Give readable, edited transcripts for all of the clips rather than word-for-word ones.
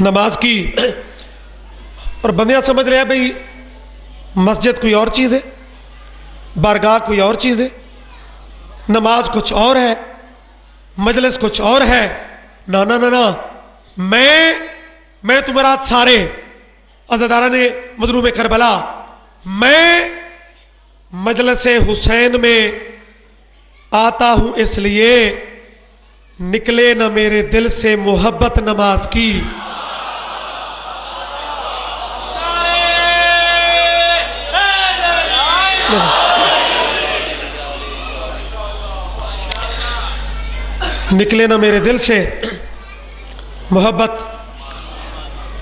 نماز کی اور بندیاں سمجھ رہے ہیں بھئی مسجد کوئی اور چیز ہے، بارگاہ کوئی اور چیز ہے، نماز کچھ اور ہے، مجلس کچھ اور ہے. نا نا نا نا، میں تمہارات سارے عزادارہ نے مظلوم کربلا، میں مجلس حسین میں آتا ہوں اس لیے نکلے نہ میرے دل سے محبت نماز کی. نکلے نہ میرے دل سے محبت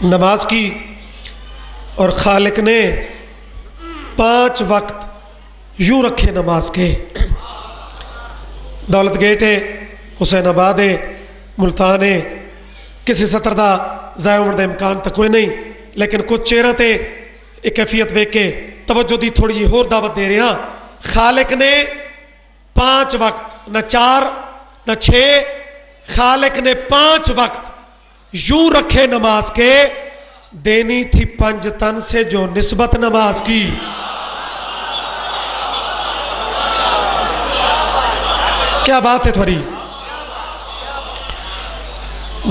نماز کی. اور خالق نے 5 وقت یوں رکھے نماز کے. دولت گیٹ ہے، حسین آباد ہے، ملتان ہے، کسی سطر دا ضائع ہونے دا امکان تا کوئی نہیں، لیکن کچھ چہرہ تے ایک کیفیت ویک کے توجہ دی تھوڑی جی اور دعوت دے رہے ہیں. خالق نے 5 وقت، نہ 4 نہ 6، خالق نے 5 وقت یوں رکھے نماز کے. دینی تھی 5 تن سے جو نسبت نماز کی. کیا بات ہے تھوڑی.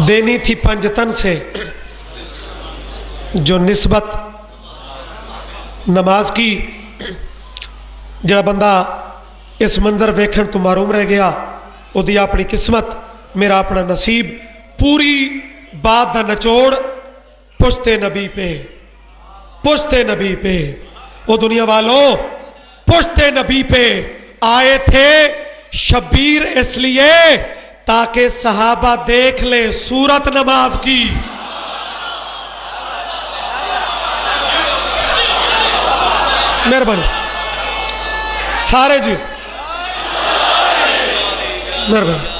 دینی تھی 5 تن سے جو نسبت نماز کی. جڑا بندہ اس منظر ویکھن تو معروم رہ گیا، او دی اپنی قسمت، میرا اپنا نصیب. پوری بات دا نچوڑ پشتے نبی پہ، پشتے نبی پہ. او دنیا والوں، پشتے نبی پہ آئے تھے شبیر اس لیے تاکہ صحابہ دیکھ لے صورت نماز کی. مہربانی سارے جی، مہربانی.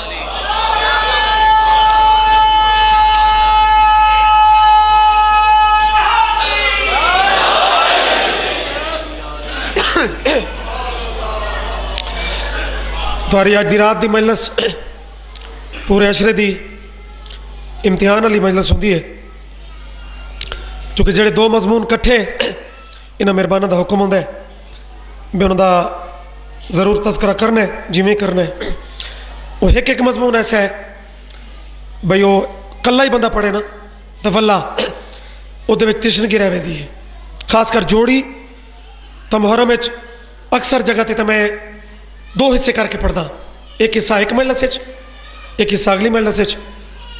تمہاری آج دی رات دی مجلس پورے عشرے دی امتحان علی مجلس ہوندی ہے، چونکہ جڑے 2 مضمون کٹھے انہاں مہربانہ دا حکم ہوندا ہے بھی انہاں دا ضرور تذکرہ کرنا ہے جویں کرنا ہے. وہ ایک مضمون ایسا ہے بھئی وہ کلا ہی بندہ پڑھے نا تو واللہ وہ دے وچ تشنگی رہ ویندی ہے. خاص کر جوڑی تو محرم وچ اکثر جگہ تے میں 2 حصے کر کے پڑھدا، ایک حصہ ایک مجلس وچ، ایک حصہ اگلی مجلس وچ.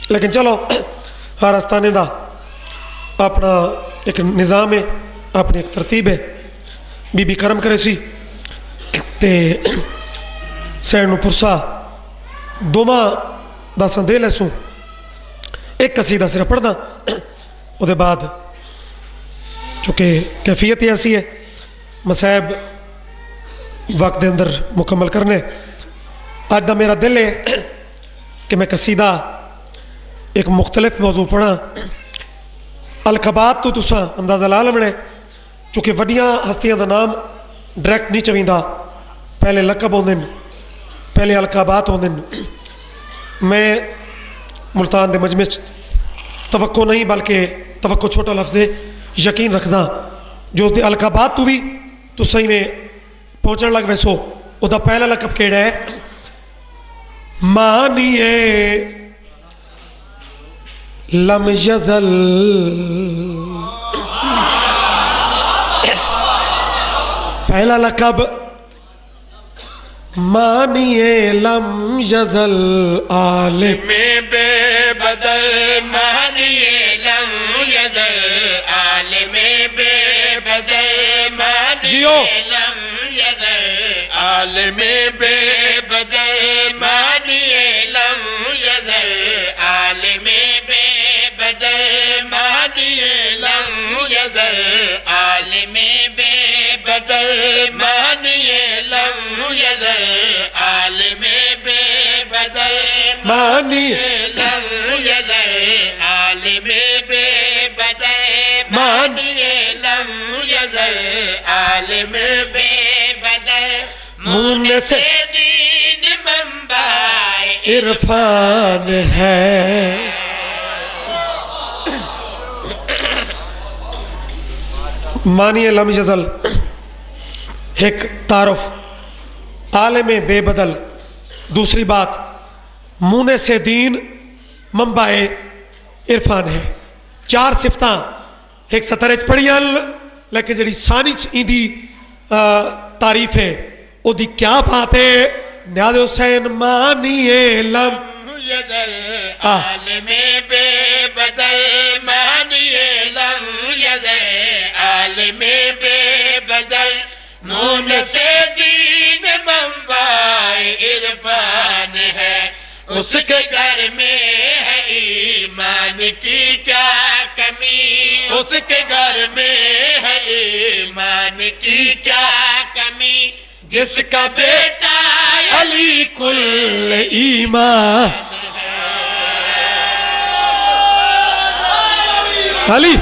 لیکن چلو ہر آستانے دا اپنا ایک نظام ہے، اپنی ایک ترتیب ہے. بی بی کرم کرے سی تے سین نو پرسا دوواں دا سندے لے سوں ایک قصیدہ صرف پڑھدا. او دے بعد چونکہ کیفیت ہی ایسی ہے مصائب وقت دے اندر مکمل کرنے. آج دا میرا دل ہے کہ میں قصیدہ ایک مختلف موضوع پڑھا. القبات تو تساں اندازہ لا لمنے، چونکہ وڈیاں ہستیاں دا نام ڈائریکٹ نہیں چویندا، پہلے لقب ہوندے نے، پہلے القابات ہوندے نے. میں ملتان دے مجمع توقع نہیں بلکہ توقع چھوٹا لفظ ہے، یقین رکھدا جو اس دے القابات تو بھی تو صحیح میں پہنچن لگ ویسو. او دا پہلا لقب کیڑا ہے؟ مانیے لم یزل. پہلا لقب مانیے لم یزل عالم بے بدل، مانیے لم یزل عالم بے بدل، مانیے لم یزل عالم بے بدل، مانیے لم یزل عالم بے بدل، مانیے لم یزل عالم بے بدل، مانیے لم یزل عالم بے بدل، مانیے لم یزل عالم بے بدل، مانیے لم یزل عالم بے بدل، منہ سے دین منبع عرفان ہے. مانی لم یزل ایک تعارف، عالم بے بدل دوسری بات، مونے سے دین منبع عرفان ہے. چار صفتاں ایک سطر چ پڑھیاں لیکن جڑی ثانی چ ایندی تعریف ہے او دی کیا بات ہے. نیاز حسین مانی لم یزل عالم بے بدل، مانی لم یزل عالم بے بدل، مون سے دین منبع عرفان ہے. اس کے گھر میں ہے ایمان کی کیا کمی، اس کے گھر میں ہے ایمان کی کیا کمی، جس کا بیٹا علی کل ایمان. علی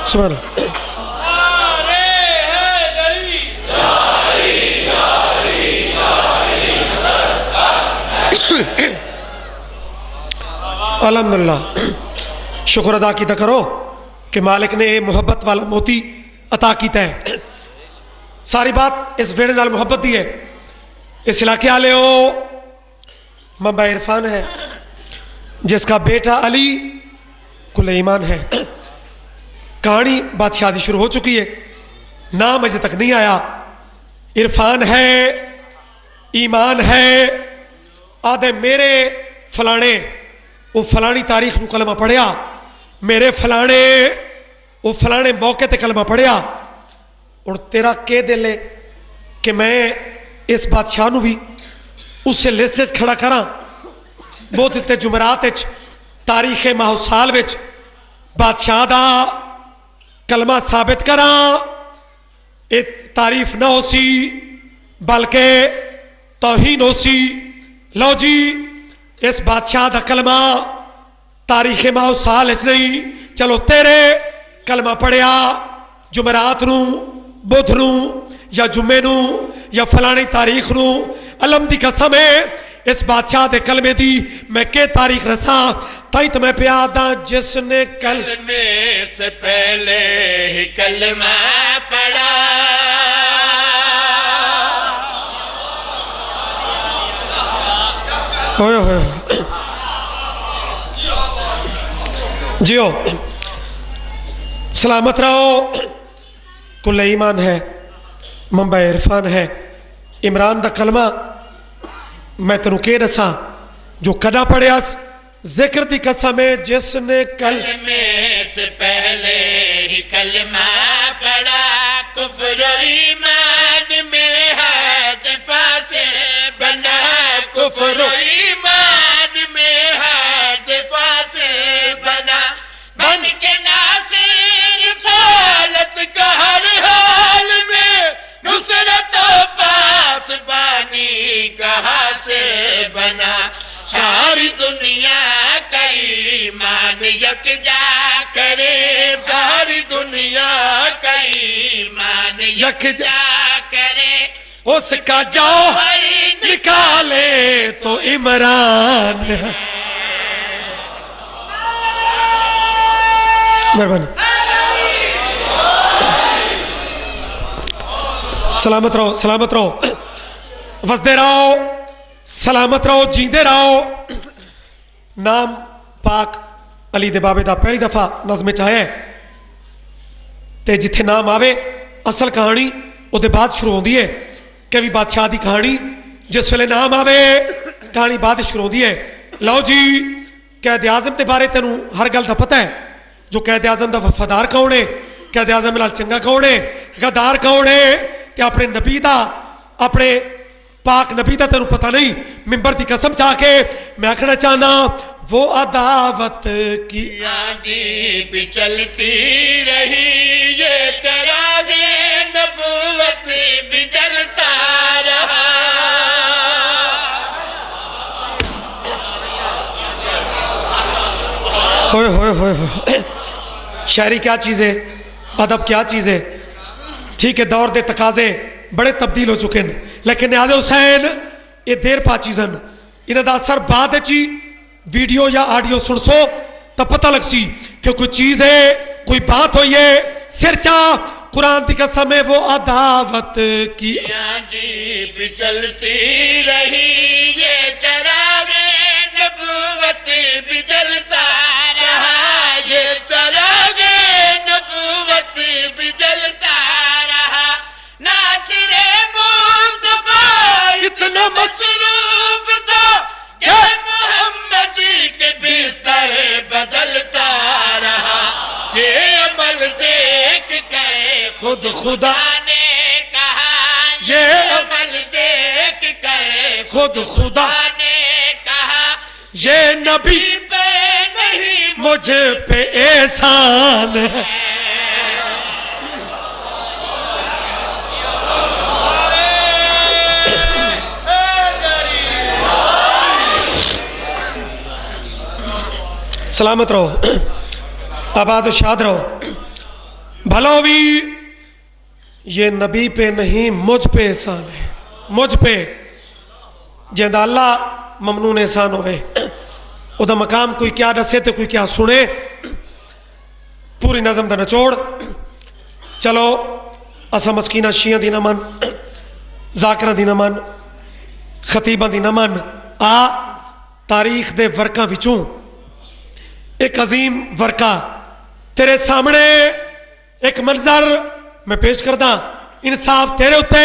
سبحان اللہ. الحمدللہ شکر ادا کیتا کرو کہ مالک نے محبت والا موتی عطا کیتا ہے. ساری بات اس ویڑے نال محبت دی ہے. اس علاقے والے ہو منبع عرفان ہے، جس کا بیٹا علی کل ایمان ہے. کہانی بادشاہ دی شروع ہو چکی ہے، نام اجے تک نہیں آیا. عرفان ہے، ایمان ہے. آدھے میرے فلانے وہ فلانی تاریخ نو کلمہ پڑھیا، میرے فلانے وہ فلانے موقع تے کلمہ پڑھیا. اور تیرا کہ دل ہے کہ میں اس بادشاہ نو بھی اس سے لسٹ کھڑا کراں، بہت تے جمعرات وچ تاریخ ماہ سال وچ بادشاہ دا کلمہ ثابت کراں. یہ تعریف نہ ہو سی بلکہ توہین ہو سی. لو جی اس بادشاہ دا کلمہ تاریخ ماہ سال اس نہیں، چلو تیرے کلمہ پڑھیا جمعرات نو، بدھ نو یا جمعے نو یا فلانی تاریخ نو. علم دی قسم ہے اس بادشاہ دے کلمے دی میں کہ تاریخ رساں تائی تو میں پیادا جس نے کلمے سے پہلے ہی کلمہ پڑھا، ہوئے ہوئے جیو سلامت رہو. کل ایمان ہے، منبع عرفان ہے. عمران دا کلمہ میں تنو کہ رساں جو کدا پڑھیا ذکر دی قسم ہے جس نے کلمے سے پہلے ہی کلمہ پڑھا، کفر و ایمان میں حد فاصل بنا، کفر و ایمان میں حد فاصل بنا، بن کے ناصر رسالت کا ہر حال میں، نصرت و پاس بانی کا حاصل بنا. ساری دنیا کا ایمان یکجا کرے، ساری دنیا کا ایمان یکجا کرے، اس کا جوہر نکالے تو عمران. مہربانی. سلامت رہو، سلامت رہو، وسدے رہو، سلامت رہو، جیندے رہو. نام پاک علی دے بابے دا پہلی دفعہ نظم چاہے تے جتھے نام آوے اصل کہانی او دے بعد شروع ہوندی ہے. کہ بھی بادشاہ دی کہانی جس ویلے نام آوے کہانی بعد شروع ہوندی ہے. لو جی قائد اعظم تے بارے تینوں ہر گل دا پتہ ہے. جو قائد اعظم دا وفادار کون ہے، قائد اعظم نال چنگا کون ہے، غدار کون ہے، تے اپنے نبی دا اپنے پاک نبی دا تینوں پتہ نہیں. ممبر دی قسم چاہ کے میں آکھنا چاہنا وہ عداوت کی آندھی بھی چلتی رہی، یہ چراغ نبوت بھی جلتا رہا. ہوئے ہوئے ہوئے ہوئے. شاعری کیا چیز ہے، ادب کیا چیز ہے. ٹھیک ہے دور دے تقاضے بڑے تبدیل ہو چکے ہیں، لیکن نیاز حسین یہ دیر پا چیزن انہاں دا اثر بعد چی ویڈیو یا آڈیو سن سو تو پتہ لگ سی کہ کوئی چیز ہے کوئی بات ہوئی ہے سرچا قرآن کی قسم ہے وہ عداوت کی جی بھی چلتی رہی یہ چراغ نبوت بھی جلتا رہا یہ چراغ نبوت بھی جلتا رہا ناصر مصطفیٰ اتنا مصروف تھا کہ محمد کے بستر بدلتا رہا یہ عمل دیکھ کر خود خدا نے کہا یہ عمل دیکھ کر خود خدا نے کہا یہ نبی پہ نہیں مجھ پہ احسان ہے سلامت رہو آباد و شاد رہو بھلو بھی یہ نبی پہ نہیں مجھ پہ احسان ہے مجھ پہ جہاں اللہ ممنون احسان ہوئے او دا مقام کوئی کیا دسے تے کوئی کیا سنے پوری نظم دا نچوڑ چلو اسا مسکینہ شیعہ دی نہ من ذاکرہ دی نہ من خطیبہ دی نہ من آ تاریخ دے ورکاں وچوں ایک عظیم ورقہ تیرے سامنے ایک منظر میں پیش کردہ انصاف تیرے ہوتے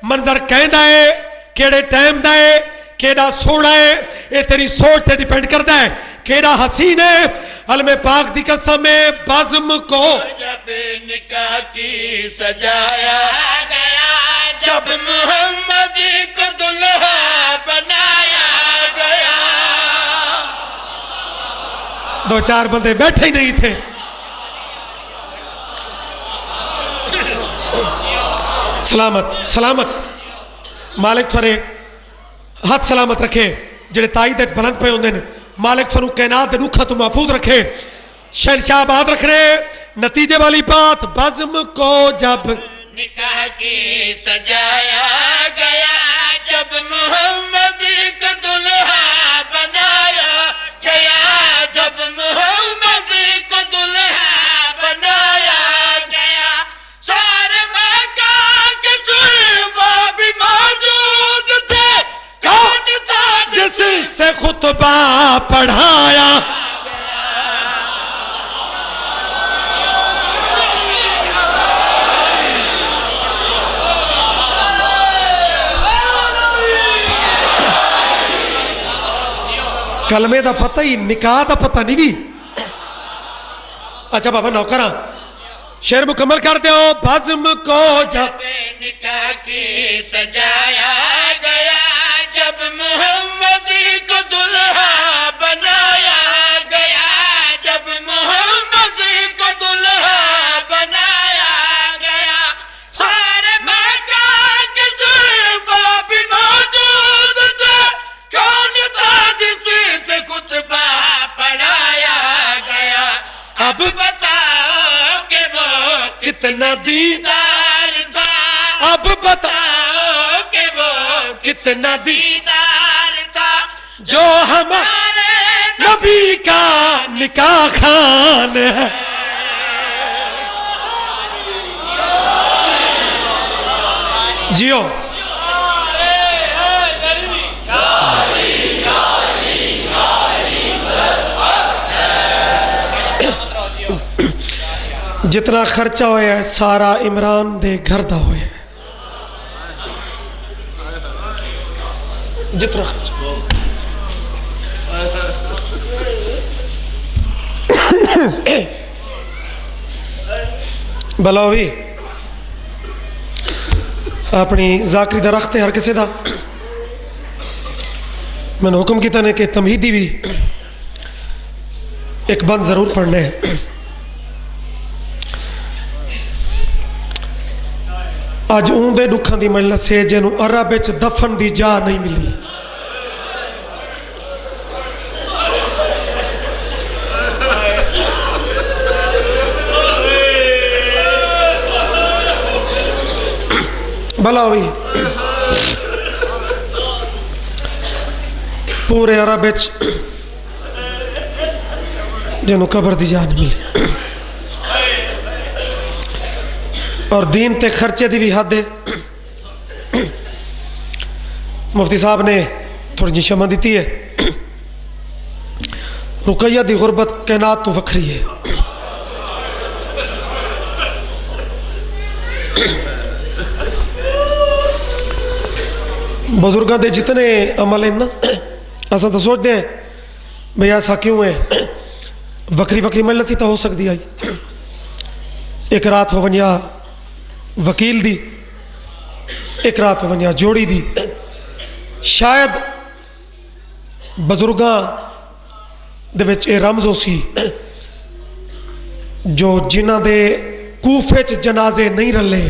منظر کہندہ ہے کیڑے ٹائم دا ہے کیڑا سوڑا ہے اے تیری سوڑ تے ڈیپینڈ کردہ ہے کیڑا حسین ہے علم پاک دی قسم بزم کو جب نکاح کی سجایا گیا جب محمد کو دلہا بنایا گیا دو چار بندے بیٹھے ہی نہیں تھے سلامت سلامت مالک تھوڑے ہاتھ سلامت رکھے جڑے تائید بلند پہ ہوندے مالک تھوڑے کائنات دے روکھا تو محفوظ رکھے شہنشاہ آباد رکھ رہے نتیجے والی بات بزم کو جب نکاح کی سجایا گیا جب محمد کو دلہا بنایا گیا جب محمد کو دلہا بنایا گیا سارے مکہ کے صحابہ بھی موجود تھے کون تھا جس سے خطبہ پڑھایا کلمے دا پتہ ہی نکاح دا پتہ نہیں بھی اچھا بابا نوکرہ شعر مکمل کر دے ہو بزم کو جب نکاح کی سجایا گیا جب محمد کو دلہا بنایا گیا جب محمد کو دلہا بنایا گیا سارے مکہ کے صحابہ بھی موجود تھے کون تھا جس سے خطبہ پڑھایا گیا اب بتاؤ کہ وہ کتنا دیدار تھا اب بتا کہ وہ کتنا دیدار تھا جو ہمارے نبی کا نکاح خان ہے جیو جتنا خرچہ ہویا ہے سارا عمران دے گھر دا ہویا ہے جتنا خرچہ بلاوی اپنی ذاکری درخت ہر کسی دا میں نے حکم کیتا نے کہ تمہیدی بھی ایک بند ضرور پڑھنے ہیں آج اون دے دکھان دی مجلس سے جنو عرب وچ دفن دی جا نہیں ملی بھلا ہوئی پورے عرب وچ جنو قبر دی جا نہیں ملی اور دین تے خرچے دی بھی حد ہے. مفتی صاحب نے تھوڑی جی شمع دیتی ہے. رقیہ دی غربت کائنات تو وکھری ہے. بزرگاں دے جتنے عمل ہیں نا اساں تو سوچتے ہیں بھئی ایسا کیوں ہے. وکری وکری مجلس ہی تو ہو سکتی آئی. ایک رات ہو ونیا وکیل دی, ایک رات ہو ونیا جوڑی دی. شاید بزرگاں دے وچ اے رمز ہو سی جو جنہ دے کوفے چ جنازے نہیں رلے.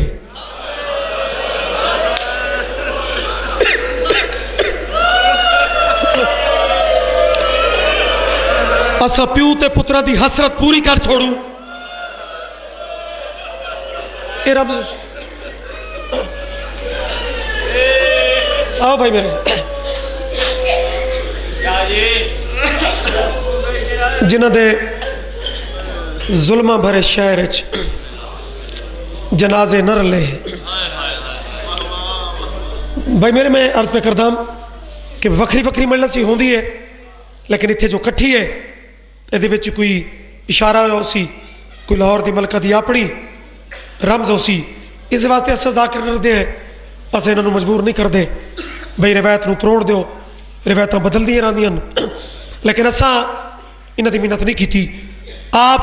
اسا پیو تے پترا دی حسرت پوری کر چھوڑوں. اے رمز آؤ بھائی میرے جنہ دے ظلمہ بھرے شہر جنازے نہ رلے. بھائی میرے میں عرض پہ کردام کہ وکری وکری مجلس ہی ہوندی ہے لیکن اتھے جو کٹھی ہے ایدے وچ کوئی اشارہ ہو سی, کوئی لاہور دی ملکہ دی اپنی رمز ہو سی. اس واسطے اسا ذاکر نہ دے ہیں, اسا انہوں مجبور نہیں کر دے بھئی روایت نو تروڑ دیو, روایتاں بدل دی راندیاں. لیکن اسا انہاں دی محنت نہیں کیتی. آپ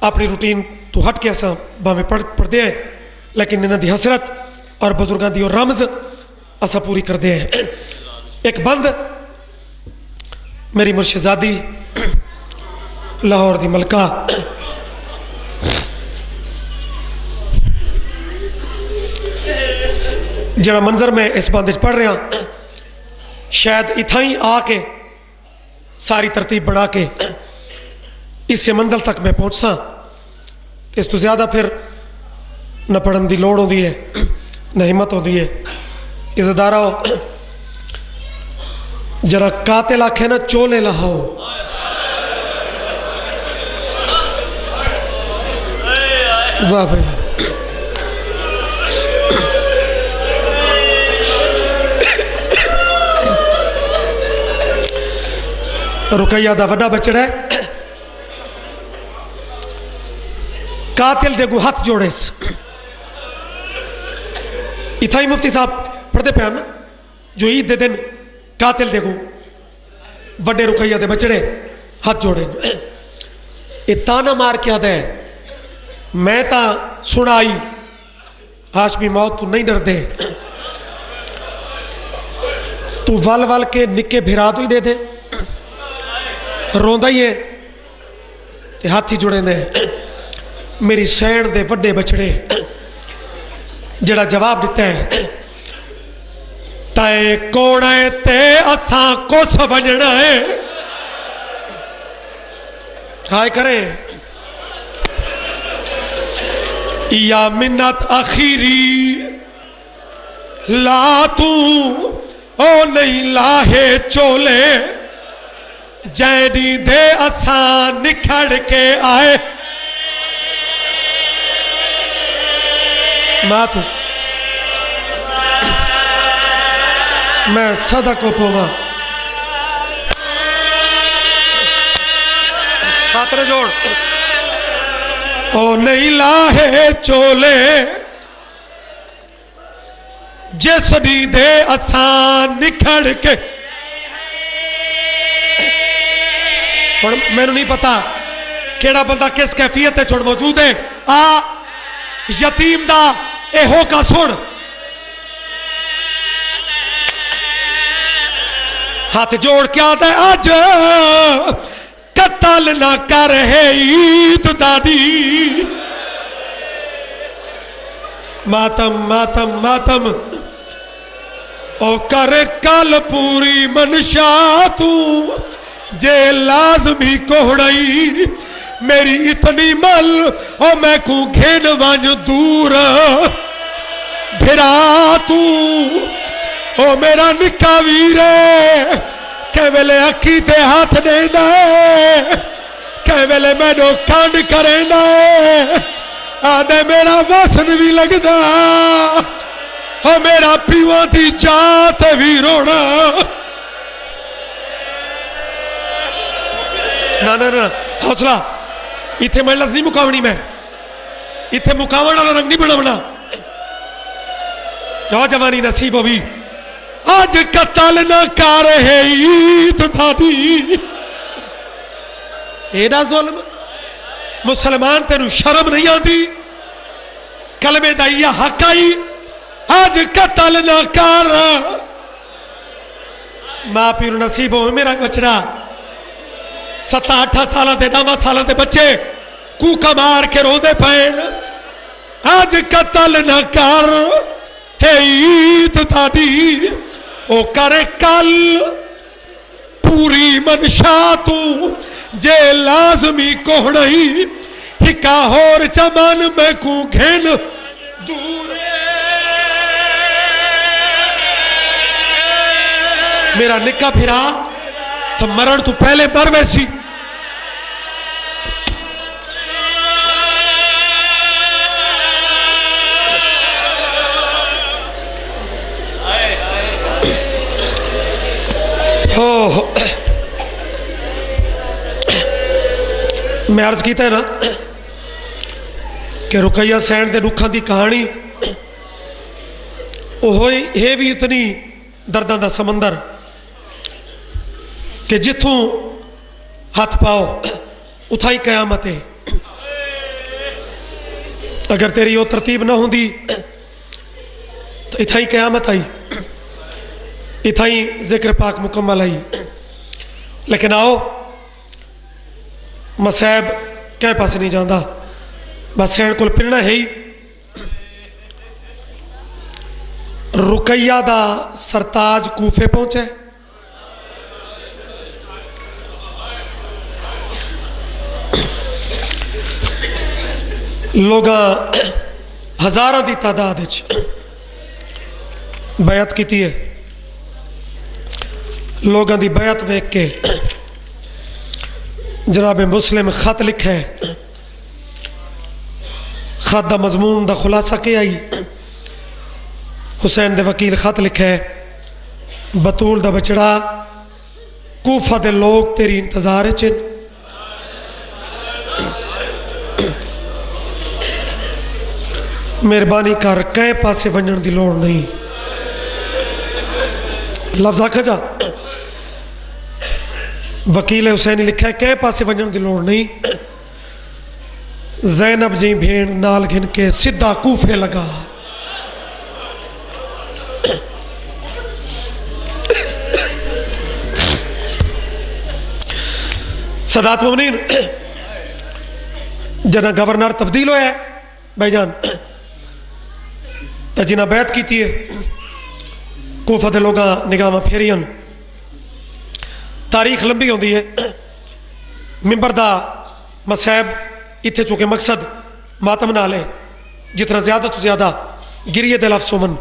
اپنی روٹین تو ہٹ کے اسا باویں پڑھ دے ہیں لیکن انہاں دی حسرت اور بزرگاں دی اور رمز اسا پوری کر دے ہیں. ایک بند میری مرشدزادی لاہور دی ملکہ جڑا منظر میں اس بندش پڑھ رہا شاید اتھائی آ کے ساری ترتیب بڑھا کے اس سے منزل تک میں پہنچسا. اس تو زیادہ پھر نہ پڑھن دی لوڑ ہوندی ہے نہ ہمت ہوندی ہے. عزتدارہ ہو جرا قاتل آکھے نا چولے لہو. واہ بھائی رقیہ دا وڈا بچڑا ہے, قاتل دے گو ہاتھ جوڑیس. اتھائی مفتی صاحب پڑھتے پہ نا جو عید دے دن قاتل دے گو وڈے رقیہ دے بچڑے ہاتھ جوڑے. یہ تانا مار کیا دے میں تا سنائی ہاشمی موت تو نہیں ڈر دے, تو ول ول کے نکے بھرا تو ہی دے دے روندہ ہی ہے تے ہاتھی جڑے دے. میری سین دے وڈے بچڑے جڑا جواب دیتا ہے تے کوڑے تے اساں کو سمجھنا ہے. ہائے کریں یا منت اخیری لا تو او نہیں لاہے چولے جیڑی دے اساں نکھڑ کے آئے. ماتو میں صدا کو پوما خاطر جوڑ او نہیں لاہے چولے جس دی دے اساں نکھڑ کے. اور میں نے نہیں پتا کیڑا بندہ کس کیفیت چھوڑ موجود ہے. آ یتیم دا اے ہو کا سن ہاتھ جوڑ کے آتا ہے آج قتل نہ کر ہے عید دادی. ماتم ماتم ماتم او کر کل پوری منشا تو جے لازمی کوڑائی میری اتنی مل او میں کو گھن وانج دور بھرا تو او میرا نکا ویرے کہ ویلے اکی تے ہاتھ دے دے کہ ویلے میں نو کانڈ کرے دے آدھے میرا وسن بھی لگدا ہو میرا پیواں دی جات بھی رونا نا حوصلہ اتنے مجلس نہیں مکاونی میں اتنے مکاون والا رنگ نہیں بناونا جوانی نصیب ہوئی آج قتل نہ کر ہے عید تھادی ایڈا ظلم مسلمان تینوں شرم نہیں آتی کلمے دا یہ حق آئی آج قتل نہ کر ماں پیو نصیب ہو میرا بچڑا 7-8 سالہ دے 9 سالہ دے بچے کوکا مار کے رو دے پین آج قتل نہ کر ہے عید تھادی او کرے کل پوری منشا تو جے لازمی کوہڑائی ہکا ہور چمان میں کو گھن دور میرا نکا پھرا تو مرن تو پہلے مر ویسی میں عرض کیتا ہے نا کہ رقیہ سین دے دکھاں دی کہانی اوہی ہے بھی اتنی درداں دا سمندر کہ جتھوں ہاتھ پاؤ اتھائی قیامت ہے اگر تیری وہ ترتیب نہ ہوندی تو اتھائی قیامت آئی اتھائی ذکر پاک مکمل آئی لیکن آؤ مسائب کہیں پاس نہیں جاندہ بس سین کل پھرنا ہے ہی رقیہ دا سرتاج کوفے پہنچے لوگاں ہزاراں دی تعداد بیعت کیتی ہے لوگاں دی بیعت ویک کے جناب مسلم خط لکھے خط دا مضمون دا خلاصہ کیا آئی حسین دے وکیل خط لکھے بطول دا بچڑا کوفہ دے لوگ تیری انتظار چن مہربانی کر کئے پاسے ونجن دی لوڑ نہیں لفظ آکھا جا وکیل حسینی لکھا ہے کئے پاسے ونجن دی لوڑ نہیں زینب جی بھین نال گھن کے سدھا کوفے لگا سادات مومنین جنہ گورنر تبدیل ہویا ہے بھائی جان تا جنہ بیعت کیتی ہے کوفہ دے لوگاں نگاہ پھیرین تاریخ لمبی ہوندی ہے ممبر دا مسائب اتھے چونکہ مقصد ماتم نہ لے جتنا زیادہ تو زیادہ گریہ دے لفظ من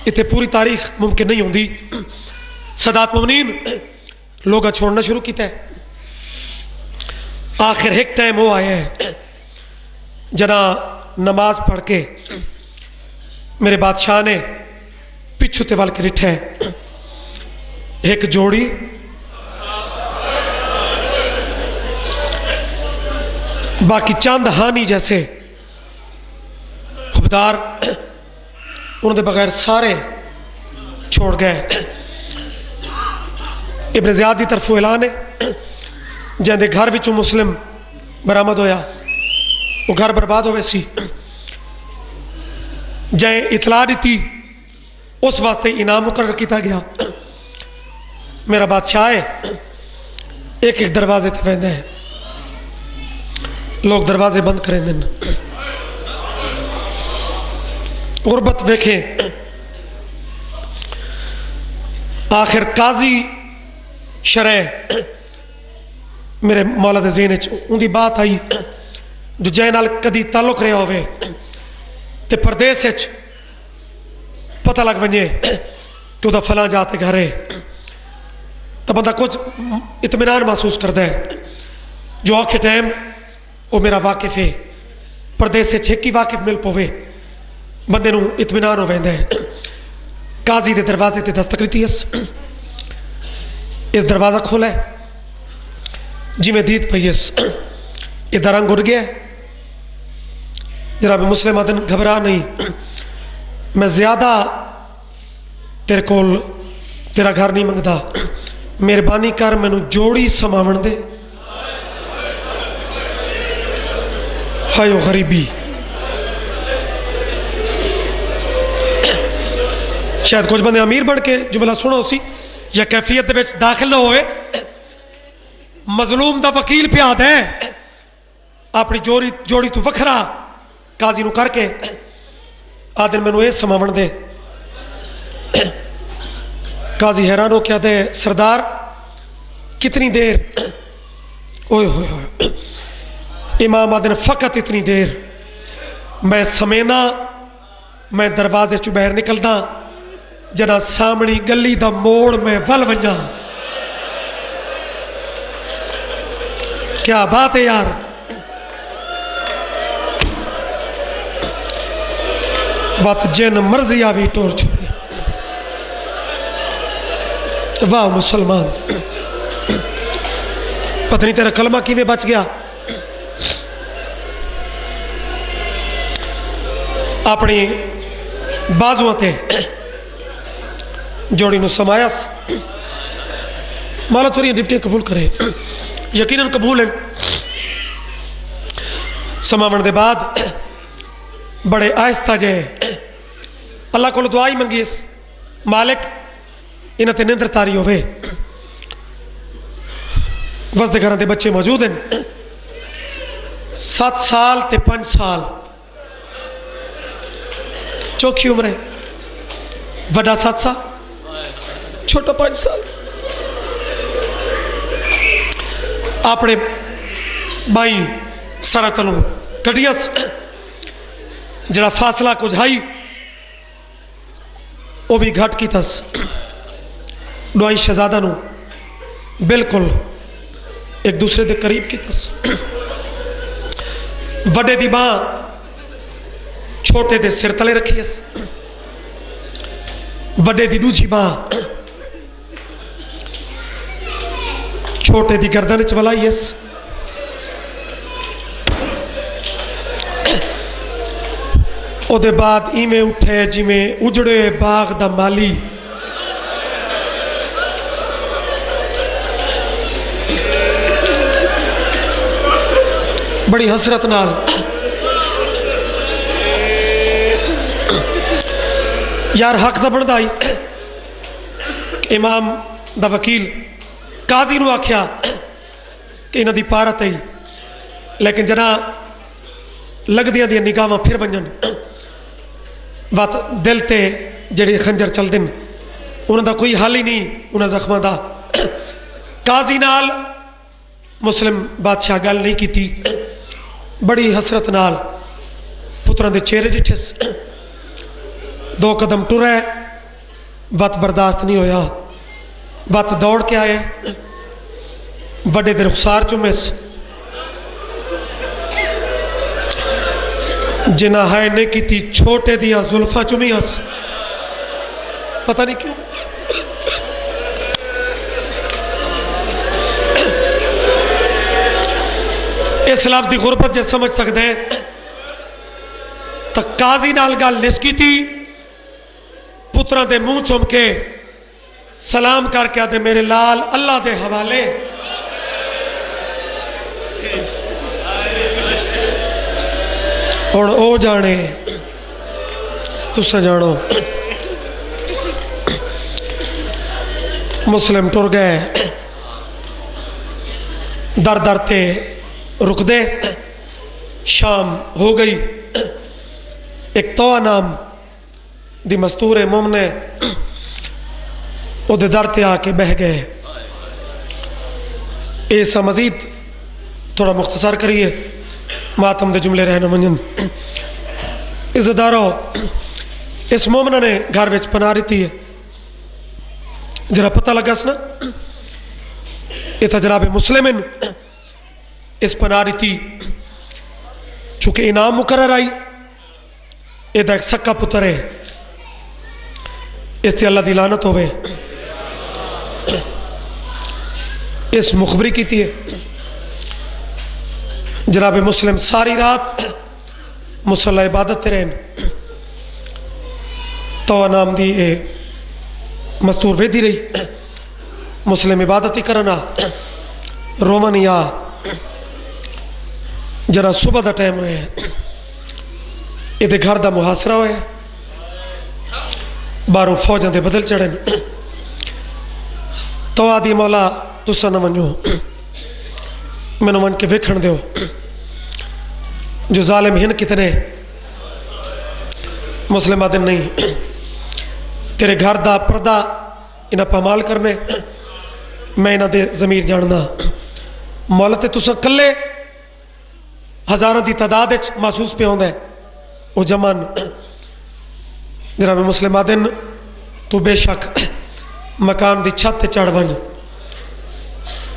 اتھے پوری تاریخ ممکن نہیں ہوندی سادات مومنین لوگاں چھوڑنا شروع کیتا ہے آخر ایک ٹائم ہو آئے ہیں جنا نماز پڑھ کے میرے بادشاہ نے پچھو تے وال کے رٹھے ایک جوڑی باقی چاند ہانی جیسے خبدار انہوں نے بغیر سارے چھوڑ گئے ابن زیاد دی طرف اعلان ہے جہاں دے گھر وچوں مسلم برآمد ہویا وہ گھر برباد ہوئے سی جائیں اطلاع دیتی اس واسطے انعام مقرر کیتا گیا میرا بادشاہ ہے ایک ایک دروازے تے ویندے ہیں لوگ دروازے بند کریں دن غربت ویکھیں آخر قاضی شرع میرے مولا دے ذہن ان دی بات آئی جو جائے نال کدی تعلق رہا ہوئے تے پردیس پتہ لگ ونجے کہ دا فلاں جاتے گھر ہے تو بندہ کچھ اطمینان محسوس کردہ ہے جو آنکھیں ٹائم وہ میرا واقف ہے پردیس چھیکی واقف مل پوے بندے نو اطمینان ہو ویندے قاضی دے دروازے تے دستک دتی اس دروازہ کھولا ہے جی میں دید پئی یہ درنگ اڑ گیا جناب مسلم آدن گھبرا نہیں میں زیادہ تیرے کول تیرا گھر نہیں منگدا مہربانی کر مینوں جوڑی سماون دے ہائیو غریبی شاید کچھ بندے امیر بن کے جملہ سنو سی یا کیفیت دے وچ داخل نہ ہوئے مظلوم دا وکیل پہ آد ہے اپنی جوڑی تو وکھرا قاضی نو کر کے آدن میں نو اے سماون دے قاضی حیران ہو کیا دے سردار کتنی دیر اوئے ہوئے ہوئے امام آدن فقط اتنی دیر میں سمینا میں دروازے چو بہر نکلدا جنا سامنی گلی دا موڑ میں ول ونجا کیا بات ہے یار بات جن مرضی آوی ٹور چھوڑے واہ مسلمان پتہ نہیں تیرا کلمہ کی میں بچ گیا اپنی بازو تے جوڑی نو سمایاس مالا تھوڑی ڈفٹی قبول کرے یقیناً قبول ہیں سماون دے بعد بڑے آہستہ جے اللہ کو دعائی منگیس مالک انہاں تے نندر تاری ہوئے وزدے گھراں دے بچے موجود ہیں 7 سال تے 5 سال چوکھی عمر ہے وڈا 7 سال چھوٹا 5 سال اپنے بائی سارا تلوں کٹیاس جڑا فاصلہ کو جھائی وہ بھی گھٹ کی تس دعائی شہزادہ نو بالکل ایک دوسرے دے قریب کی تس وڈے دی باں چھوٹے دے سر تلے رکھیس وڈے دی دوجی باں چھوٹے دی گردن چولائیس او دے بعد ایمیں اٹھے جی میں اجڑے باغ دا مالی بڑی حسرت نال یار حق دا بندہ آئی امام دا وکیل قاضی نو آکھیا کہ انہاں دی پارت ہے لیکن جنا لگ دیاں دی نگاہاں پھر ونجن بات دل تے جڑے خنجر چل دن انہاں دا کوئی حل ہی نہیں انہاں زخماں دا قاضی نال مسلم بادشاہ گل نہیں کیتی بڑی حسرت نال پتراں دے چہرے ڈٹھس 2 قدم ٹرے وقت برداشت نہیں ہویا وقت دوڑ کے آئے بڑے دے رخسار چومس جنہ ہائے نے کی تھی چھوٹے دیا زلفہ چومیس پتہ نہیں کیوں اس لفظ دی غربت جے سمجھ سکتے ہیں تو قاضی نال گل نس کی تھی پتران دے منہ چوم کے سلام کر کے آدھے میرے لال اللہ دے حوالے اور او جانے تسا جانو مسلم ٹر گئے در در تے رک دے شام ہو گئی ایک توہ نام دی مستور مومنے او دے در تے آ کے بہ گئے ایسا مزید تھوڑا مختصر کریے ماتم دے جملے رہنا منجن عزتدارو اس مومنہ نے گھر وچ پناہ رہتی ہے جرا پتہ لگا سنا یہ تھا جناب مسلمن اس پناہ رہتی چونکہ انعام مقرر آئی یہ ایک سکا پتر ہے اس تے اللہ دی لعنت ہوئے اس مخبری کی تھی جناب مسلم ساری رات مصلی عبادت تے رہن تو نام دی مستور ویدی رہی مسلم عبادت ہی کرنا رومن یا جنا صبح دا ٹائم ہوئے یہ گھر دا محاصرہ ہوئے باروں فوجاں دے بدل چڑھن تو آدھی مولا تسا نہ منجو میں من کے ویکھن دیو جو ظالم ہن کتنے مسلم آدم نہیں تیرے گھر دا پردہ انہاں پامال کرنے میں انہاں دے ضمیر جاننا مولا تے تسا کلے ہزاراں دی تعداد وچ محسوس پہ ہوندا ہے او جمان جناب مسلم آدن تو بے شک مکان دی چھت تے چڑھ ون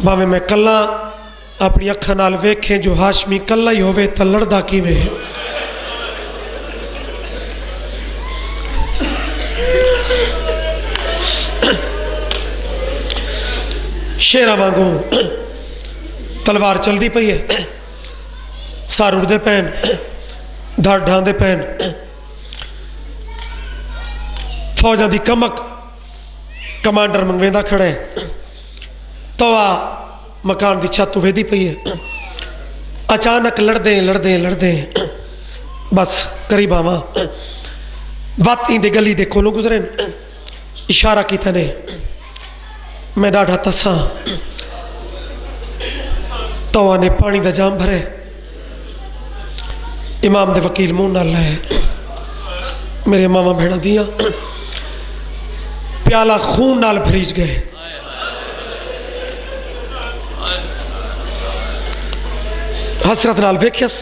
باویں میں کلا اپنی اکھاں نال ویکھیں جو ہاشمی کلا ہی ہوئے تے لڑدا کیویں شیرا وانگوں تلوار چلدی پئی ہے سار اڑدے پین دھڑ ڈھاندے پین فوجاں دی کمک کمانڈر منگویندا کھڑے تو مکان دی چھت ویدی پئی ہے اچانک لڑدے بس قریب آواں وقت این دے گلی دے کولوں گزرن اشارہ کیتے نے میں ڈاڈھا تساں تو نے پانی دا جام بھرے امام دے وکیل منہ نال لائے میرے ماما بھیڑا دیا پیالہ خون نال بھریج گئے حسرت نال ویکھیس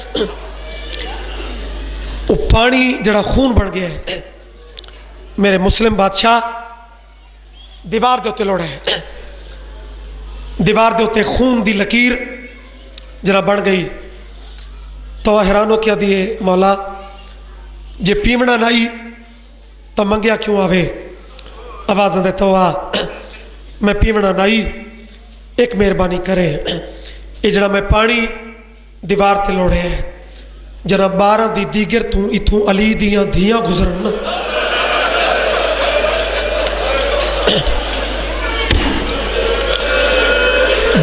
وہ پانی جڑا خون بڑھ گیا ہے میرے مسلم بادشاہ دیوار دے ہوتے لوڑا ہے دیوار دے ہوتے خون دی لکیر جڑا بڑھ گئی تو حیران ہو کیا دیئے مولا جے پیمنا نائی تو منگیا کیوں آوے آوازیں دے تو میں پیمنا نائی ایک مہربانی کرے یہ جڑا میں پانی دیوار تے لوڑے ہے جنا 12 دی دیگر تو اتھوں علی دیاں دھیاں گزرن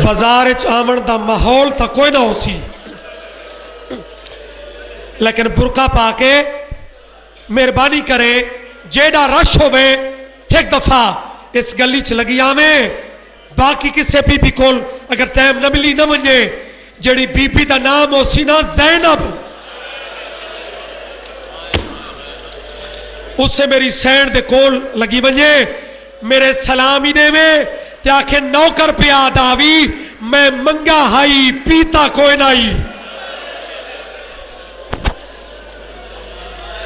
بازارچ آمن دا ماحول تا کوئی نہ ہو سی لیکن برقع پا کے مہربانی کرے جیڑا رش ہوئے ایک دفعہ اس گلی چ لگی آمیں باقی کسے بی بی کول اگر ٹائم نہ ملی نہ منجے جیڑی بی بی دا نام ہو سی نا زینب اس سے میری سینڈ دے کول لگی منجے میرے سلامی نے میں تے آکھے نوکر پہ آداوی میں منگا ہائی پیتا کوئی نائی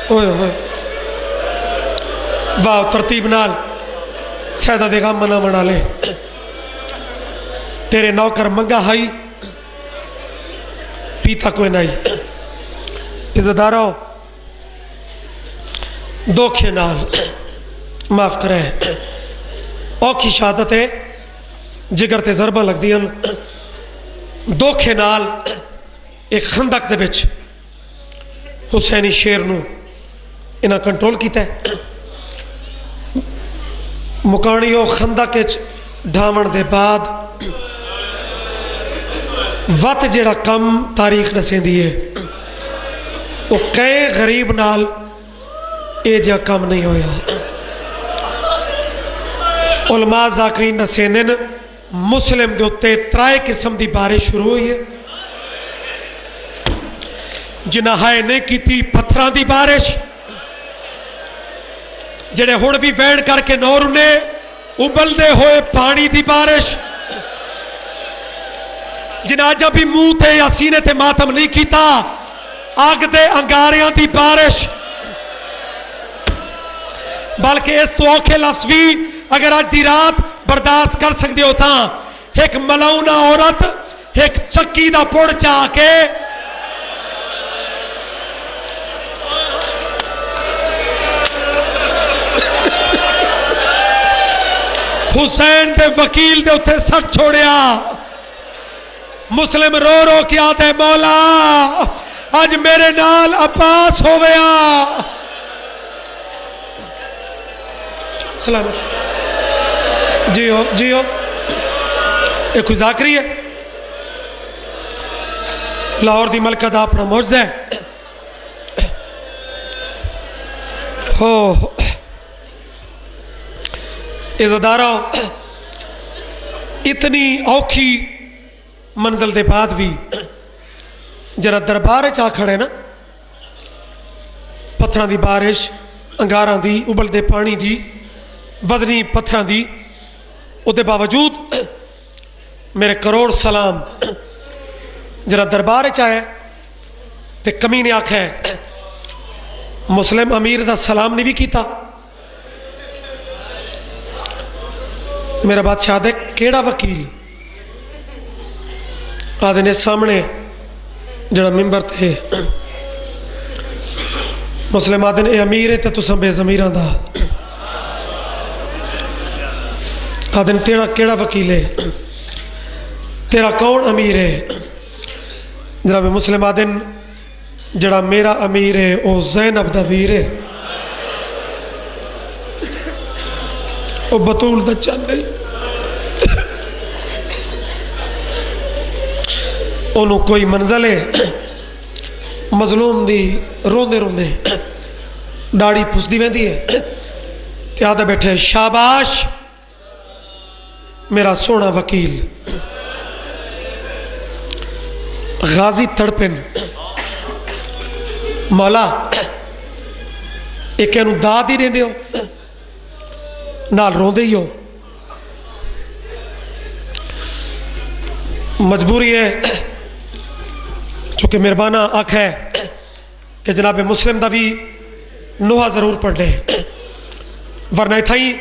اوہ اوہ واہ ترتیب نال سیدہ دے غام منا منا لے تیرے نوکر منگا ہائی پیتا کوئی نائی عزتدارو دوکھے نال معاف کرے اوکھی شہادت ہے جگر تے ضربہ لگ دیاں دوکھے نال ایک خندق دے بچ حسینی شیر نو انہاں کنٹرول کیتا ہے مکانیو خندق اچ ڈھاون دے بعد وقت جیڑا کم تاریخ نسیں دیئے وہ کئے غریب نال اے جا کم نہیں ہویا علماء ذاکرین نسینن مسلم دے اتے 3 قسم دی بارش شروع ہوئی ہے جنہائے نے کی تھی پتھران دی بارش جڑے ہڑ بھی ویڑ کر کے نور نے ابل دے ہوئے پانی دی بارش جنہاں جب بھی منہ تے یا سینے تے ماتم نہیں کیتا آگ دے انگاریاں دی بارش بلکہ اس تو اوکھے لفظ بھی اگر آج دی رات برداشت کر سکتے ہوتا ایک ملونہ عورت ایک چکی دا پوڑ چاہ کے حسین دے وکیل دے اتھے سٹ چھوڑیا مسلم رو رو کے آتے مولا اج میرے نال عباس ہویا سلامت جیو جیو یہ کوئی ذاکری ہے لاہور دی ملکہ دا اپنا معجزہ ہے ہو عزتدارو اتنی اوکھی منزل دے بعد بھی جرا دربار چاہ کھڑے نا پتھران دی بارش انگاراں دی ابل دے پانی دی وزنی پتھران دی او دے باوجود میرے کروڑ سلام جرا دربار چاہے تے کمی نے آکھا ہے مسلم امیر دا سلام نہیں بھی کیتا میرا بادشاہ دے کیڑا وکیل آدھے نے سامنے جڑا ممبر تھے مسلم آدھے نے اے امیر ہے تو سن بے زمیران دا آدھے نے تیرا کیڑا وکیل ہے تیرا کون امیر ہے جناب مسلم آدھے جڑا میرا امیر ہے او زینب دا ویر ہے او بطول دا چند ہے انہوں کوئی منزل ہے مظلوم دی روندے روندے ڈاڑی پھسدی ویندی ہے تے آدھے بیٹھے شاباش میرا سونا وکیل غازی تڑپن مولا ایک انہوں داد ہی رہندے ہو نال روندے ہی ہو مجبوری ہے چونکہ مہربانہ آنکھ ہے کہ جناب مسلم دا بھی نوحہ ضرور پڑھ لے ورنہ اتھائی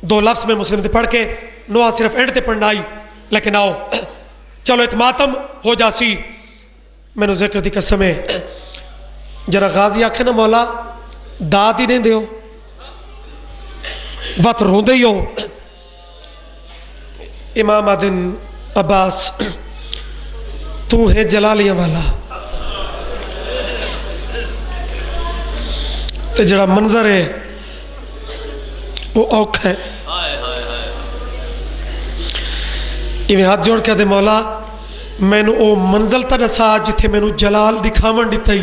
دو لفظ میں مسلم دے پڑھ کے نوحہ صرف اینڈ تے پڑھنا آئی لیکن آؤ چلو ایک ماتم ہو جاسی میں نے ذکر دی قسم ہے جرا غازی آکھے نا مولا داد ہی نہیں دیو وقت روندے ہی ہو امام آدن عباس تو ہے جلالیاں والا تے جڑا منظر ہے وہ اوکھ ہے یہ میں ہاتھ جوڑ کے دے مولا میں نے او منزل تا نسا جتھے میں نے جلال دکھاون دیتا ہی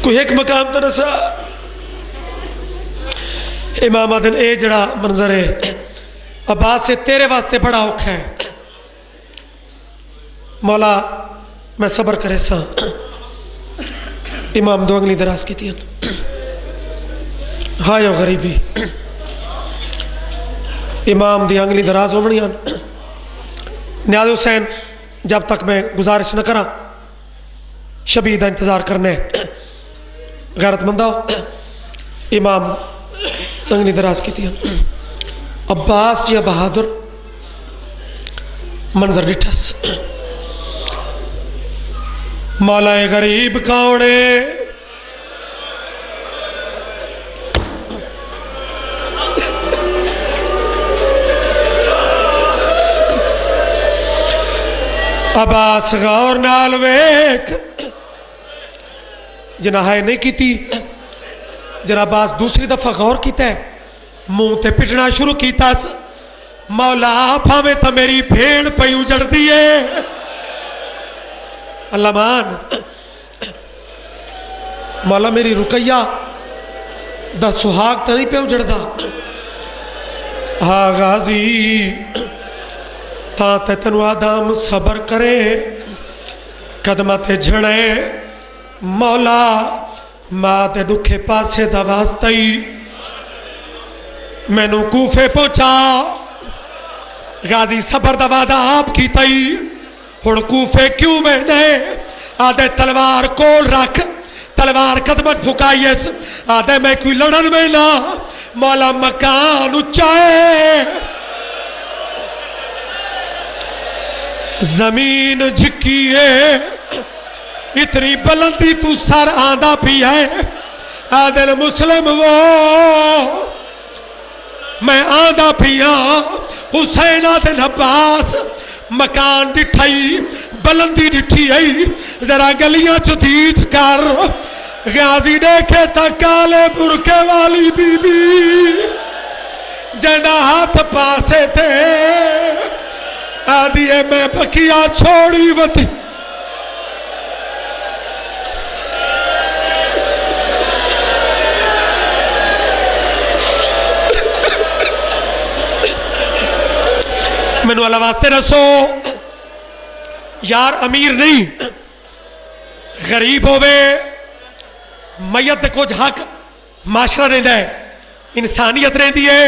کوئی ایک مقام تا نسا امام آدن اے جڑا منظر ہے عباس سے تیرے واسطے بڑا اوکھ ہے مولا میں صبر کرے سا امام دو انگلی دراز کی تین ہائے و غریبی امام دی انگلی دراز ہو بڑیاں نیاز حسین جب تک میں گزارش نہ کرا شبیہ دا انتظار کرنے غیرت مندہ امام انگلی دراز کی تین عباس جی بہادر منظر ڈٹھس مولا غریب کاؤڑے عباس غور نال ویک جناہائے نہیں کی تھی جناب عباس دوسری دفعہ غور کیتا ہے منہ تے پٹنا شروع کیتا مولا پھامے تا میری بھیڑ پہ اجڑ دیئے اللہ مان مولا میری رقیہ دا سہاگ تا نہیں پہ اجڑ دا ہاں غازی تا تنو آدم صبر کرے قدمت جھڑے مولا ماں تے دکھے پاسے دا واسطی میں نو کوفے پہنچا غازی صبر دا وعدہ آپ کی تئی ہن کوفے کیوں میں دے آدھے تلوار کول رکھ تلوار قدمت پھکائیس آدھے میں کوئی لڑن میں لا مولا مکان اچائے زمین جھکی ہے اتنی بلندی تو سر آندہ بھی ہے آدھر مسلم وہ میں آندہ بھی ہاں حسین آدھر عباس مکان ڈٹھائی بلندی ڈٹھی آئی ذرا گلیاں چدید کر غازی دیکھے تا کالے برکے والی بی بی جنا ہاتھ پاسے تھے آدھیے میں بکیا چھوڑی وطی میں نے اللہ واسطے رسو یار امیر نہیں غریب ہوئے میت کچھ حق معاشرہ رہتا ہے انسانیت رہتی ہے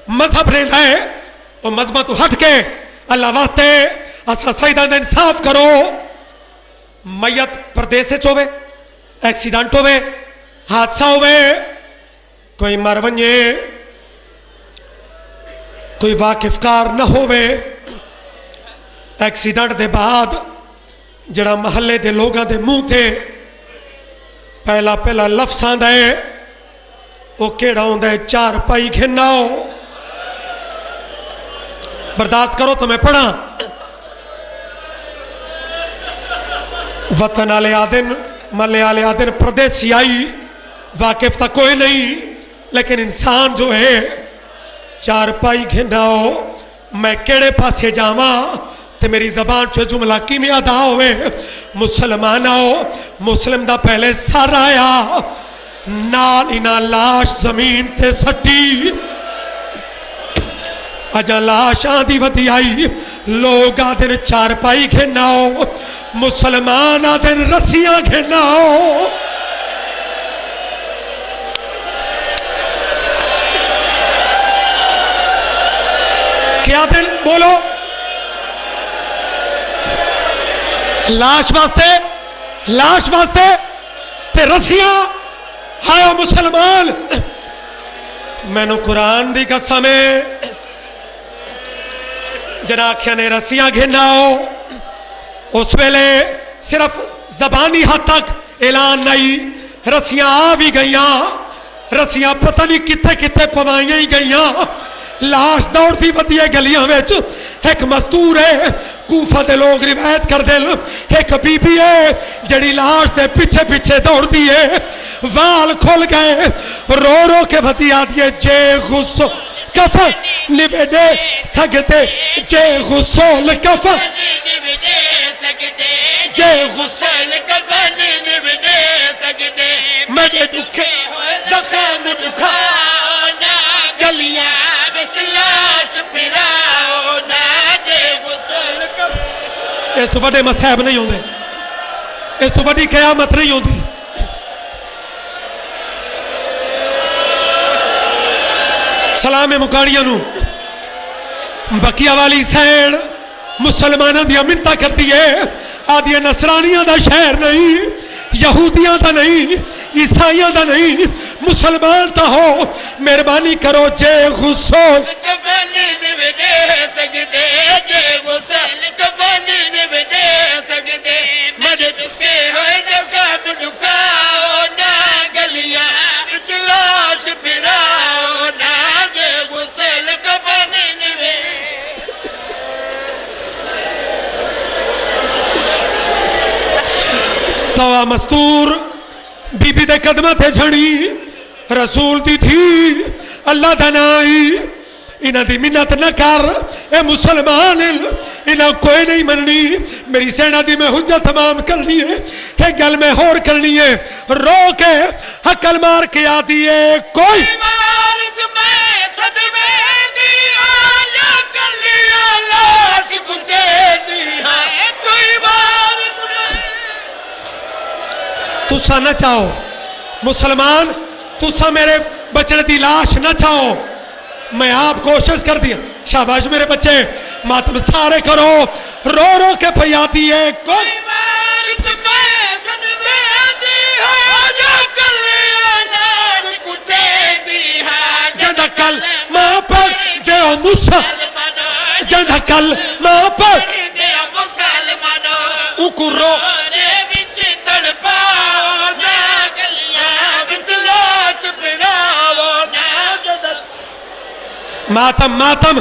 مذہب رہتا ہے اور مذہب تو ہٹ کے اللہ واسطے اسا سیدہ دا انصاف کرو میت پردیسے چوے ایکسیڈنٹ ہوئے حادثہ ہوئے کوئی مرونجے کوئی واقف کار نہ ہوئے ایکسیڈنٹ دے بعد جڑا محلے دے لوگاں دے منہ تے پہلا لفظ آندا ہے وہ کیڑا ہوندا ہے چار پائی گھناؤ برداشت کرو تو میں پڑھا وطن آلے آدن ملے آلے آدن پردیسی آئی واقف تھا کوئی نہیں لیکن انسان جو ہے چار پائی گھناؤ میں کیڑے پاسے جاواں تے میری زبان چھو جملہ کی میں ادا ہوئے مسلمان آؤ مسلم دا پہلے سر آیا نال اینا لاش زمین تے سٹی اجا لاش آدھی ودی آئی لوگ آدھن چار پائی گھناؤ مسلمان آدھن رسیاں گھناؤ کیا دل بولو لاش واسطے تے رسیاں ہائے مسلمان میں نے قرآن دی قسم جنا آکھیا نے رسیاں گھناؤ اس ویلے صرف زبانی حد تک اعلان نہیں رسیاں آ بھی گئیاں رسیاں پتہ نہیں کتے کتے پوائیاں ہی گئیاں لاش دوڑ دی ودیے گلیاں ویچ ایک مزدور ہے کوفہ دے لوگ روایت کر دل ایک بی بی ہے جڑی لاش دے پیچھے پیچھے دوڑ دیئے وال کھول گئے رو رو کے ودیا دیئے جے غصو کفن نبیدے سگدے جے غصول کفن جے غصول کفن نبیدے سگدے مجھے دکھے زخم دکھانا گلیاں اس تو بڑے مسائب نہیں ہوندے اس تو بڑی قیامت نہیں ہوندی سلام مکاڑیاں نو بقیہ والی سیڑ مسلمانہ دیا منتہ کرتی ہے آدھی نصرانیاں دا شہر نہیں یہودیاں دا نہیں عیسائیاں دا نہیں مسلمان تا ہو مہربانی کرو جے غصول کفن نبدے سگدے جے غصول کفن نبدے سگدے مجھے دکھے ہوئے دکھام دکھاؤ نا گلیاں اچلاش پھراؤ نا جے غصول کفن نبدے توا مستور بی بی دے قدمہ تے جھڑی رسول دی تھی اللہ دنائی انہاں دی منت نہ کر اے مسلمان انہاں کوئی نہیں مننی میری سینہ دی میں حجت تمام کرنی ہے ایک گل میں ہور کرنی ہے رو کے حقل مار کے آتی ہے کوئی تُسا نہ چاہو مسلمان تُسا میرے بچنے دی لاش نہ چاہو میں آپ کوشش کر دیا شاباش میرے بچے ماتم سارے کرو رو رو کے پریاتی ہے کوئی بارت میں سنوے دی ہے جو کلیانات کچھے دی ہے جنہ کل ماں پر دیو مسلمان جنہ کل ماں پر دیو مسلمان کو رو روزے وچ تڑپاؤ نہ گلیاں وچ لاش پھراؤ نہ جدل ماتم ماتم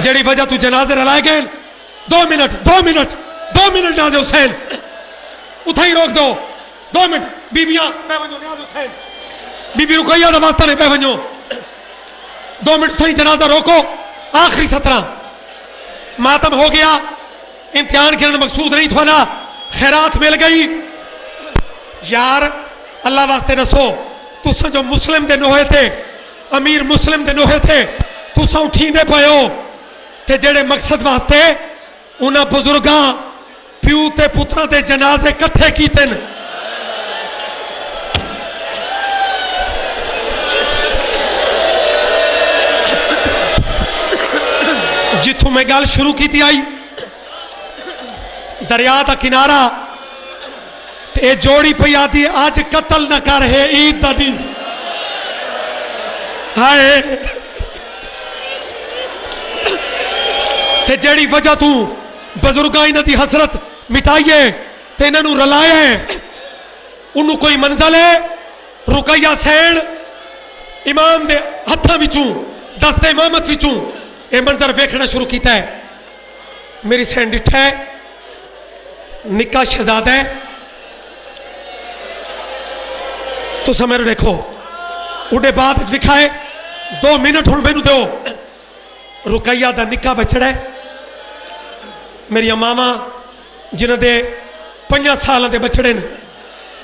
جڑی وجہ تو جنازے رلائے گئے 2 منٹ ناز حسین اتھا ہی روک دو 2 منٹ بیبیاں پہ ونجو نیاز حسین بی رقیہ دا واسطہ نے پہ ونجو 2 منٹ اتھا ہی جنازہ روکو آخری 17 ماتم ہو گیا امتحان کرنے مقصود نہیں تھا نا خیرات مل گئی یار اللہ واسطے نسو تُسا جو مسلم دے نوہے تھے امیر مسلم دے نوہے تھے تُسا اٹھین دے پہو تے جڑے مقصد واسطے انہاں بزرگاں پیو تے پترہ تے جنازے کٹھے کیتن جتھوں میں گال شروع کی تھی آئی دریا دا کنارہ تے جوڑی پہ آتی آج قتل نہ کر ہے عید دا دی ہائے تے جڑی وجہ تو بزرگاں انہاں دی حسرت مٹائیے تے انہاں نو رلائے ہیں انہوں کوئی منزل ہے رقیہ سین امام دے ہتھاں وچوں دست امامت وچوں اے منظر ویکھنا شروع کیتا ہے میری سین ڈٹھا ہے نکاح شہزادہ ہے تو سمیرو دیکھو اڑے بعد اس وکھائے 2 منٹ ہون میں نو دیو رقیہ دا نکاح بچڑا ہے میری امامہ جنہ دے 5 سالہ دے بچڑے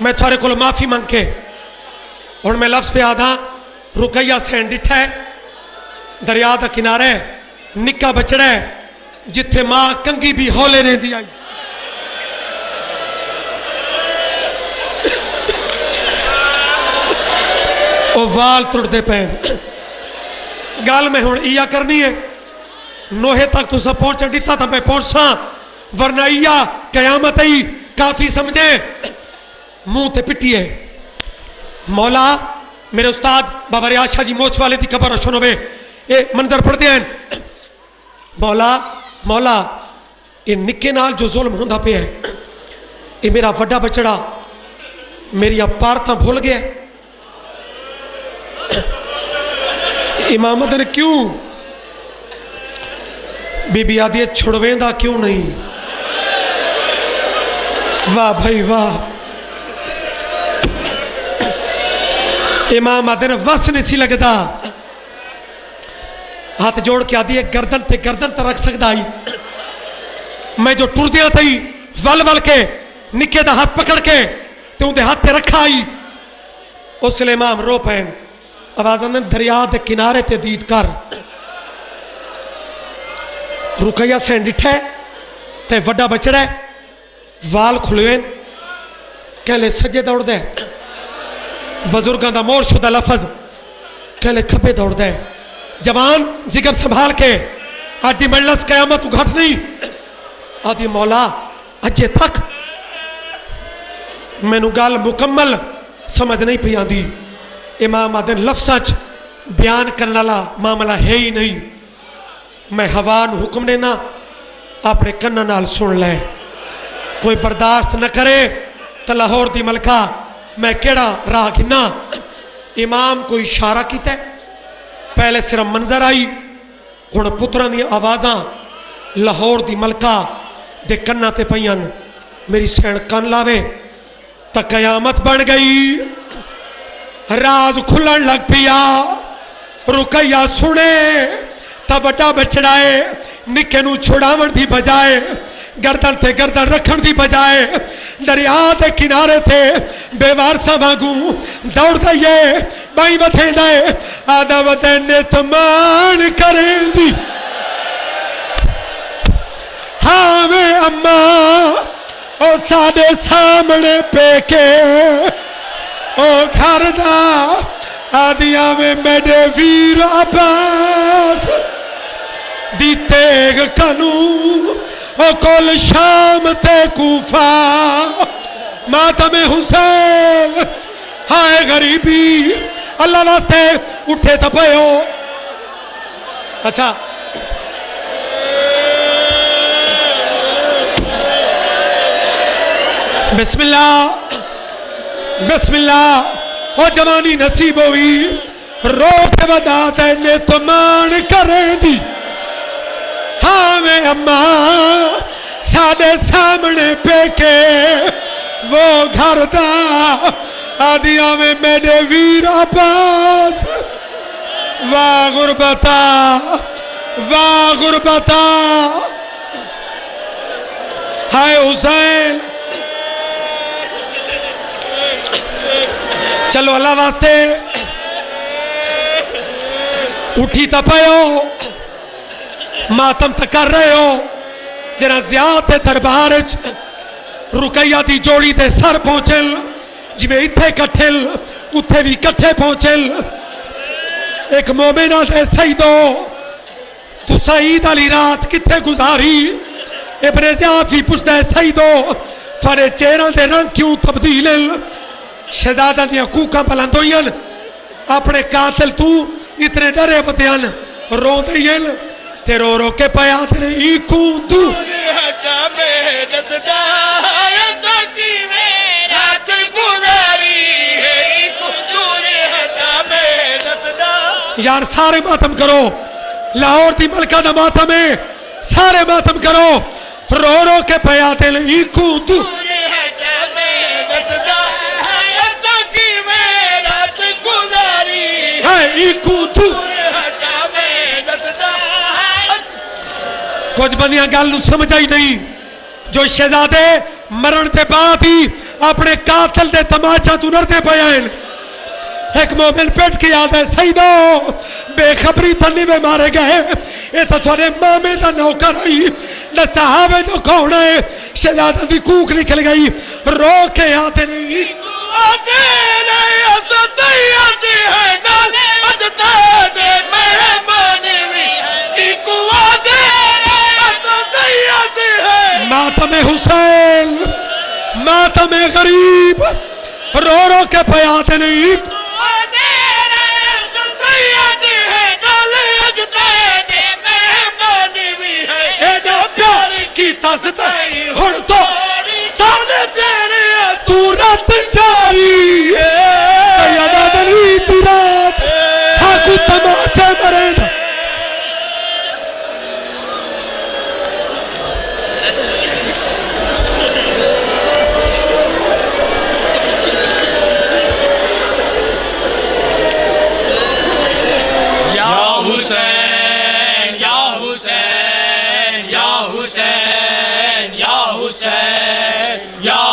میں تھوڑے کل معافی مانگ کے اور میں لفظ پہ آدھا رقیہ سین ڈٹھا ہے دریا دا کنارے نکاح بچڑا ہے جتھے ماں کنگی بھی ہولے نے دی آئی او وال تڑ دے پہن گال میں ہون ایا کرنی ہے نوہے تک تو سب پہنچ دیتا تھا میں پہنچ ساں ورنہ ایا قیامت ای کافی سمجھے منہ تے پٹی ہے مولا میرے استاد بابا ریاض شاہ جی موچ والے دی قبر روشن ہوئے اے منظر پڑھ دیں مولا یہ نکے نال جو ظلم ہوندہ پہ ہے یہ میرا وڈا بچڑا میری پارتاں بھول گیا امامت نے کیوں بی بی آدھی چھڑویں دا کیوں نہیں واہ بھائی واہ امام آدھے نے وس نہیں سی لگتا ہاتھ جوڑ کے آدھی ہے گردن تے رکھ سکتا آئی میں جو ٹر دیا تھی ول کے نکے دا ہاتھ پکڑ کے تے ان دے ہاتھ تے رکھا آئی اس لئے امام رو پہن آوازن نے دریا دے کنارے تے دید کر رقیہ سین ڈٹھے تے وڈا بچڑے وال کھلوین کہلے سجے دوڑ دے بزرگاں دا مور شدہ لفظ کہلے کھپے دوڑ دے جوان جگر سنبھال کے آدھی مجلس قیامت گھٹ نہیں آدھی مولا اجے تک میں نو گال مکمل سمجھ نہیں پی آدھی امام آدھن لفظ بیان کرنا لا معاملہ ہے ہی نہیں میں ہوان حکم دینا اپنے کنہ نال سن لے کوئی برداشت نہ کرے تو لاہور دی ملکہ میں کیڑا راہ گنا امام کو اشارہ کیتا ہے پہلے صرف منظر آئی ہن پتران دی آوازاں لاہور دی ملکہ دے کنہ تے پئیان میری سین کن لاوے تا قیامت بن گئی راز کھلن لگ پیا رقیہ سنے تا وڈا بچڑائے نکے نو چھڑاون دی بجائے گردن تے گردن رکھن دی بجائے دریا دے کنارے تے بے وارسا مانگوں دوڑ دائیے بائی بتھیں دائے آدھا وطن نتمان کریں دی ہاں میں اماں او سادے سامنے پہ کے او گھر دا آدھیاں میں میڈے ویر عباس دی تیگ کنو او کل شام تے کوفہ ماتم حسین ہائے غریبی اللہ واسطے اٹھے تپے ہو اچھا بسم اللہ بسم اللہ او جوانی نصیب ہوئی رو کے بتا تینے تو مان کریں دی ہاں میں اماں ساڑے سامنے پہ کے وہ گھر دا آدھیاں میں میرے ویرہ پاس واہ غربتا واہ غربتا ہائے حسین چلو اللہ واسطے اٹھی تا پیو ماتم تا کر رہے ہو جنا زیادہ دربارج رکیہ دی جوڑی دے سر پہنچل جی میں اتھے کٹھل اتھے بھی کٹھے پہنچل ایک مومنہ دے سیدو تو سعید علی رات کتھے گزاری ابن زیاد بھی پوچھتا ہے سیدو تھوڑے چہرہ دے رنگ کیوں تبدیل شہزادہ دیا کوکا بلندوین اپنے قاتل تو اتنے ڈرے بدیان رو دیل تے رو رو کے پیات نے ایکو دو یار سارے ماتم کرو لاہور دی ملکہ دا ماتم ہے سارے ماتم کرو رو رو کے پیات نے ایکو دو کچھ بندیاں گل نو سمجھ آئی نہیں جو شہزادے مرن تے بعد ہی اپنے قاتل دے تماچا تو نرتے پیائن ایک مومن پیٹ کی یاد ہے سیدو بے خبری تنی میں مارے گئے اے تو تھوڑے مامے دا نوکر آئی نہ صحابے تو کون ہے شہزادہ دی کوک نکل گئی رو کے آتے نہیں آتے نہیں آتے تیاتی ہے نال اجتا دے میرے مانوی ایکو آتے نہیں آتے تیاتی ہے ماتم حسین ماتم غریب رو رو کے پیاتے نہیں ہن تو سامنے تیرے تو رات جاری سیدہ دلی تی رات ساکو تماچے مرے دا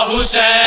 Hussein